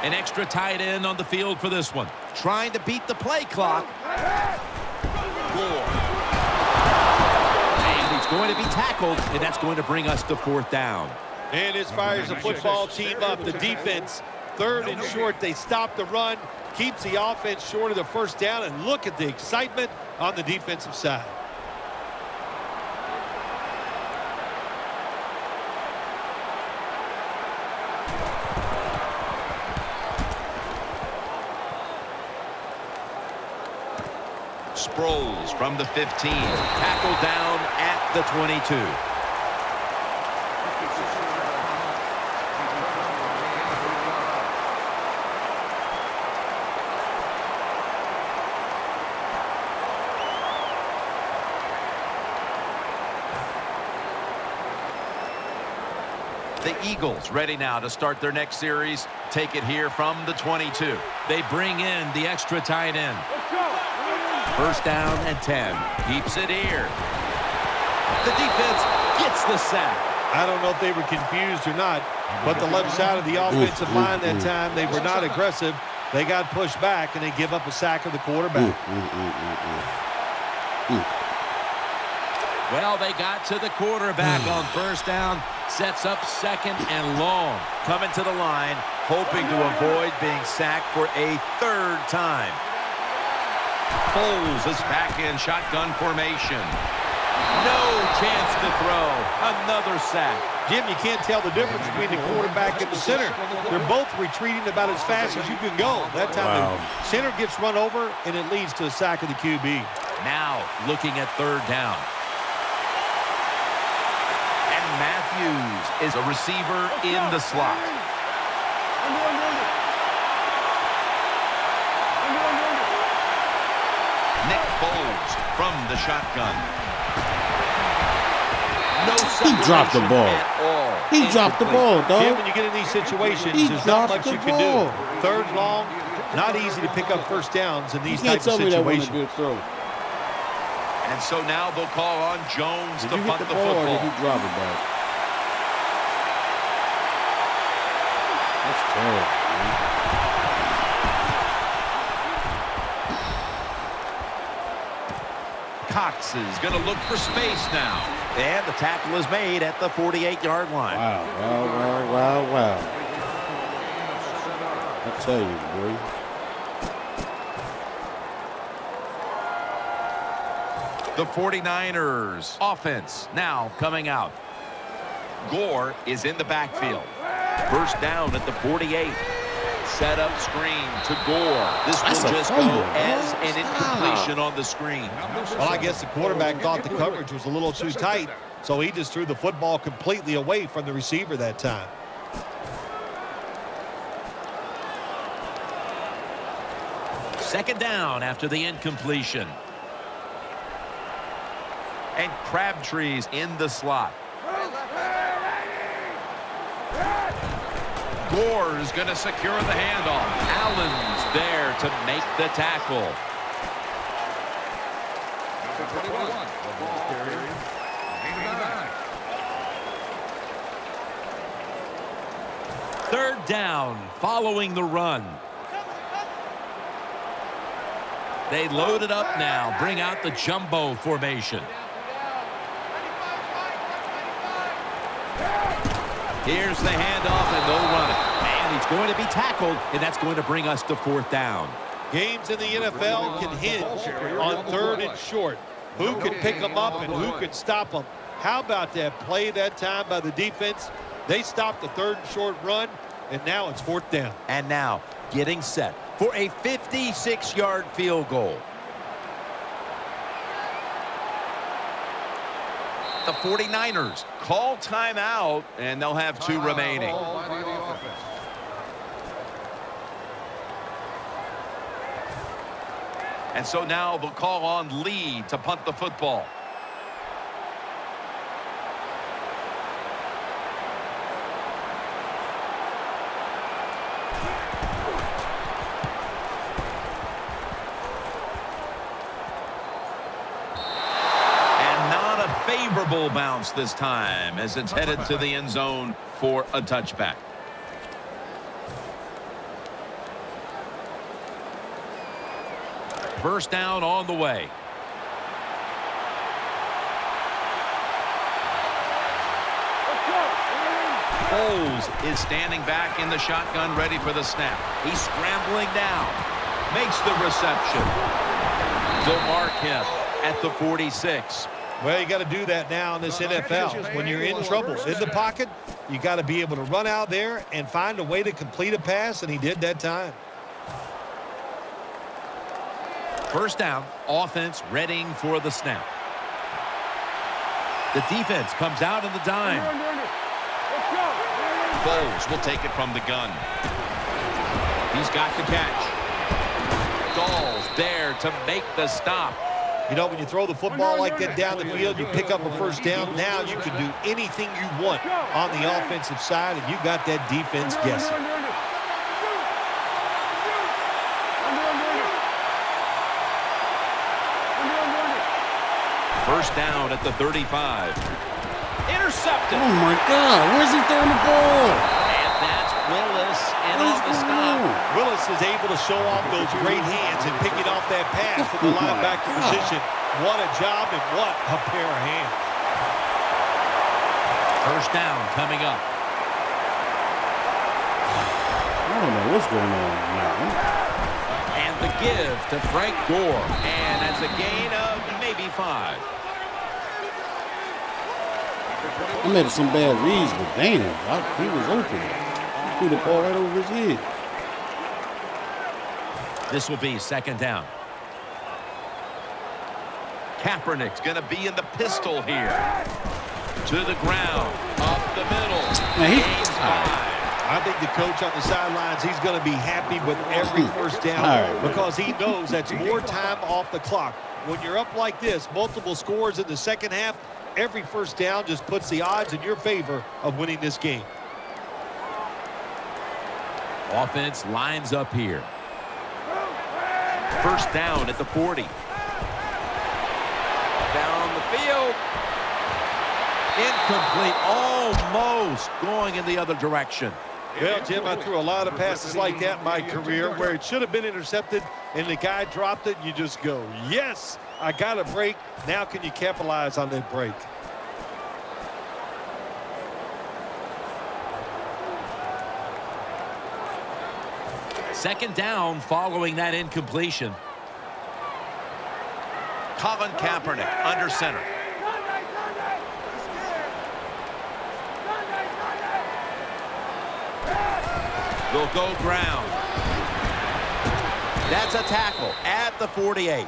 An extra tight end on the field for this one. Trying to beat the play clock. And he's going to be tackled, and that's going to bring us to 4th down. And this fires the football team up. The defense, 3rd and short. They stop the run, keeps the offense short of the 1st down, and look at the excitement on the defensive side. Sproles from the 15. Tackled down at the 22. The Eagles ready now to start their next series. Take it here from the 22. They bring in the extra tight end. 1st down and 10. Keeps it here. The defense gets the sack. I don't know if they were confused or not, but the left side of the offensive line that time, they were not aggressive. They got pushed back, and they give up a sack of the quarterback. Well, they got to the quarterback on 1st down. Sets up 2nd and long. Coming to the line, hoping to avoid being sacked for a 3rd time. Foles is back in shotgun formation. No chance to throw. Another sack. Jim, you can't tell the difference between the quarterback and the center. They're both retreating about as fast as you can go. That time the center gets run over, and it leads to a sack of the QB. Now looking at 3rd down. And Matthews is a receiver in the slot. Nick Foles from the shotgun. No He dropped the ball. He dropped the ball, dog. Jim, when you get in these situations, there's not much you can do. 3rd long, not easy to pick up 1st downs in these types of situations. And so now they'll call on Jones to punt the football. Or did football. he drop it back? That's terrible, man. Cox is going to look for space now. And the tackle is made at the 48-yard line. Wow. I tell you, boy. The 49ers offense now coming out. Gore is in the backfield. 1st down at the 48. Set up screen to Gore. This will just go as an incompletion on the screen. Well, I guess the quarterback thought the coverage was a little too tight, so he just threw the football completely away from the receiver that time. Second down after the incompletion. And Crabtree's in the slot. Gore is going to secure the handoff. Allen's there to make the tackle. Third down following the run. They load it up now. Bring out the jumbo formation. Here's the handoff, and they'll run it. And he's going to be tackled, and that's going to bring us to 4th down. Games in the NFL can hinge on 3rd and short. Who can pick them up and who can stop them? How about that play that time by the defense? They stopped the 3rd and short run, and now it's 4th down. And now getting set for a 56-yard field goal. The 49ers call timeout, and they'll have 2 remaining. And so now they'll call on Lee to punt the football. Favorable bounce this time as it's headed to the end zone for a touchback. First down on the way. Foles is standing back in the shotgun, ready for the snap. He's scrambling down. Makes the reception. They'll mark him at the 46. Well, you got to do that now in this NFL. When you're in trouble in the pocket, you got to be able to run out there and find a way to complete a pass, and he did that time. First down, offense readying for the snap. The defense comes out in the dime. Foles will take it from the gun. He's got the catch. Gall's there to make the stop. You know, when you throw the football like that down the field, you pick up a first down. Now you can do anything you want on the offensive side, and you got that defense guessing. First down at the 35. Intercepted. Oh, my God. Where's he throwing the ball? And that's Willis in on the stop. Willis is able to show off those great hands and picking off that pass from the linebacker position. What a job and what a pair of hands. First down coming up. I don't know what's going on now. And the give to Frank Gore. And that's a gain of maybe 5. I made some bad reads, but damn, he was open. He threw the ball right over his head. This will be second down. Kaepernick's going to be in the pistol here. To the ground. Up the middle. Gains 5. I think the coach on the sidelines, he's going to be happy with every first down because he knows that's more time off the clock. When you're up like this, multiple scores in the second half, every first down just puts the odds in your favor of winning this game. Offense lines up here. First down at the 40. Down the field. Incomplete. Almost going in the other direction. Well, Jim, I threw a lot of passes like that in my career where it should have been intercepted and the guy dropped it. You just go, yes, I got a break. Now can you capitalize on that break? Second down following that incompletion. Colin Kaepernick under center. They'll go ground. That's a tackle at the 48.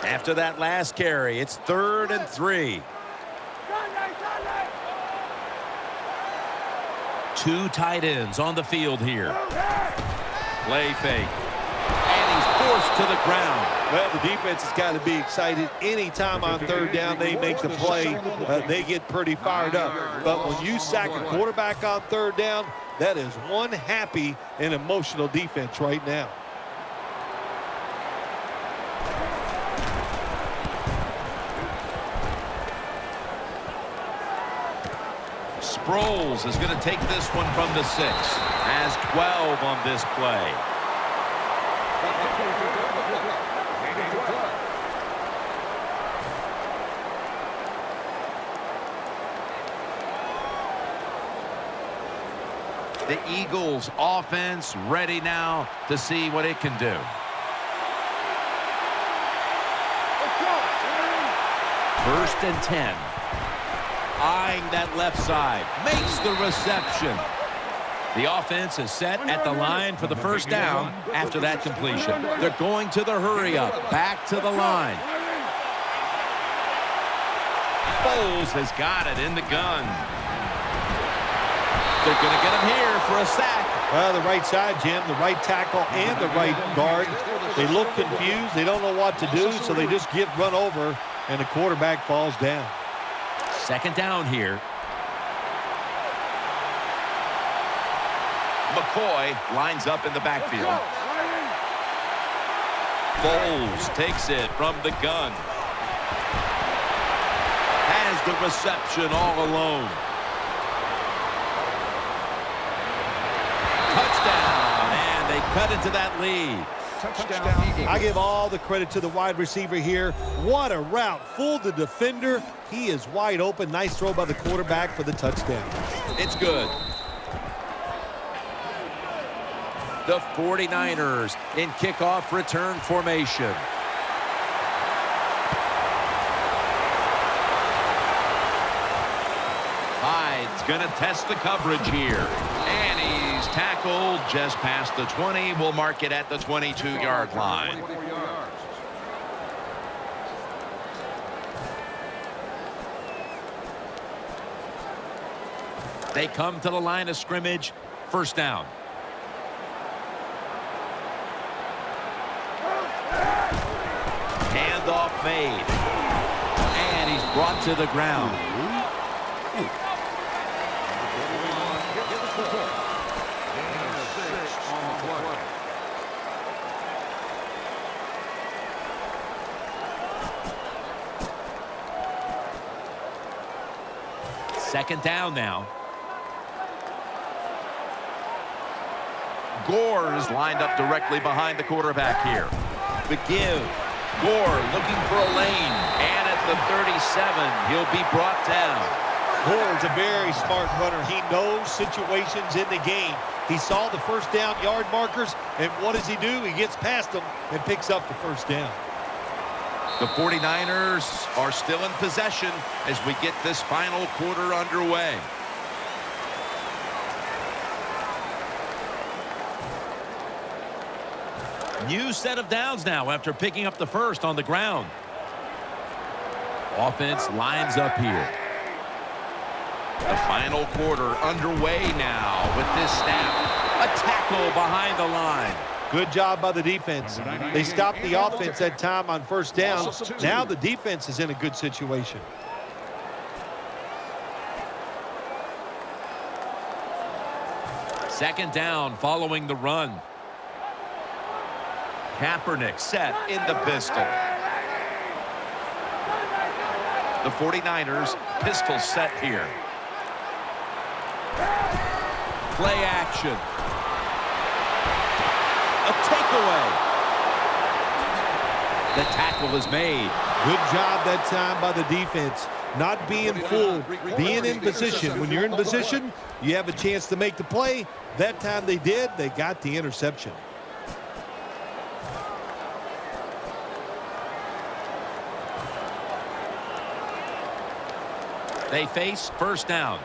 After that last carry, it's 3rd and 3. Two tight ends on the field here. Play fake. And he's forced to the ground. Well, the defense has got to be excited. Anytime on third down they make the play, they get pretty fired up. But when you sack a quarterback on third down, that is one happy and emotional defense right now. Sproles is going to take this one from the 6. Has 12 on this play. The Eagles offense ready now to see what it can do. First and 10. Eyeing that left side. Makes the reception. The offense is set at the line for the first down after that completion. They're going to the hurry up. Back to the line. Foles has got it in the gun. They're going to get him here for a sack. Well, the right side, Jim, the right tackle and the right guard. They look confused. They don't know what to do, so they just get run over, and the quarterback falls down. Second down here. McCoy lines up in the backfield. Foles takes it from the gun. Has the reception all alone. Touchdown, and they cut into that lead. Touchdown. I give all the credit to the wide receiver here. What a route. Fooled the defender. He is wide open. Nice throw by the quarterback for the touchdown. It's good. The 49ers in kickoff return formation. Hyde's going to test the coverage here. And he's tackled just past the 20. We'll mark it at the 22-yard line. They come to the line of scrimmage. First down. Handoff made. And he's brought to the ground. Second down now. Gore is lined up directly behind the quarterback here. The give. Gore looking for a lane. And at the 37, he'll be brought down. Gore is a very smart runner. He knows situations in the game. He saw the first down yard markers, and what does he do? He gets past them and picks up the first down. The 49ers are still in possession as we get this final quarter underway. New set of downs now after picking up the first on the ground. Offense lines up here. The final quarter underway now with this snap. A tackle behind the line. Good job by the defense. They stopped the offense that time on first down. Now the defense is in a good situation. Second down following the run. Kaepernick set in the pistol. The 49ers pistol set here. Play action. A takeaway. The tackle is made. Good job that time by the defense. Not being fooled, being in position. When you're in position, you have a chance to make the play. That time they did. They got the interception. They face first down.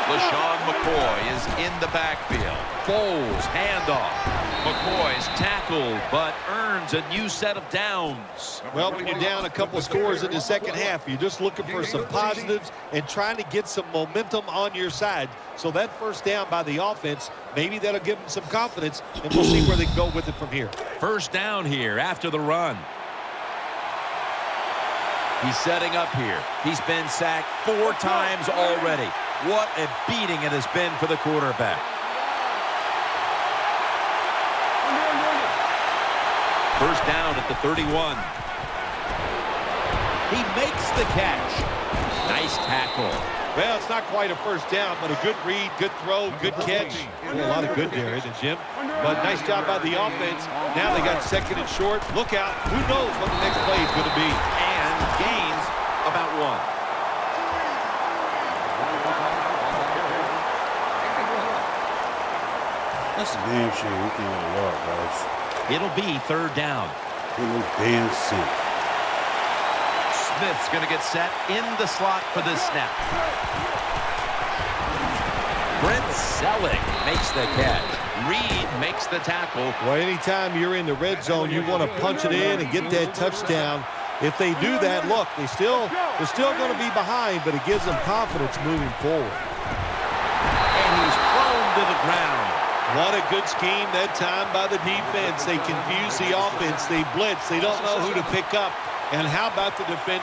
LaShawn McCoy is in the backfield. Foles, handoff. McCoy's tackled, but earns a new set of downs. Well, when you're down a couple of scores in the second half, you're just looking for some positives and trying to get some momentum on your side. So that first down by the offense, maybe that'll give them some confidence, and we'll see where they can go with it from here. First down here after the run. He's setting up here. He's been sacked 4 times already. What a beating it has been for the quarterback. First down at the 31. He makes the catch. Nice tackle. Well, it's not quite a first down, but a good read, good throw, good catch. A lot of good there, isn't it, Jim? But nice job by the offense. Now they got second and short. Look out. Who knows what the next play is going to be. And gains about 1. That's a damn shame we can't have a yard, guys. It'll be third down. It was damn sick. Smith's going to get set in the slot for this snap. Brent Selleck makes the catch. Reed makes the tackle. Well, anytime you're in the red zone, you want to punch it in and get that touchdown. If they do that, look, they're still going to be behind, but it gives them confidence moving forward. And he's thrown to the ground. What a good scheme that time by the defense. They confuse the offense. They blitz. They don't know who to pick up. And how about the defense?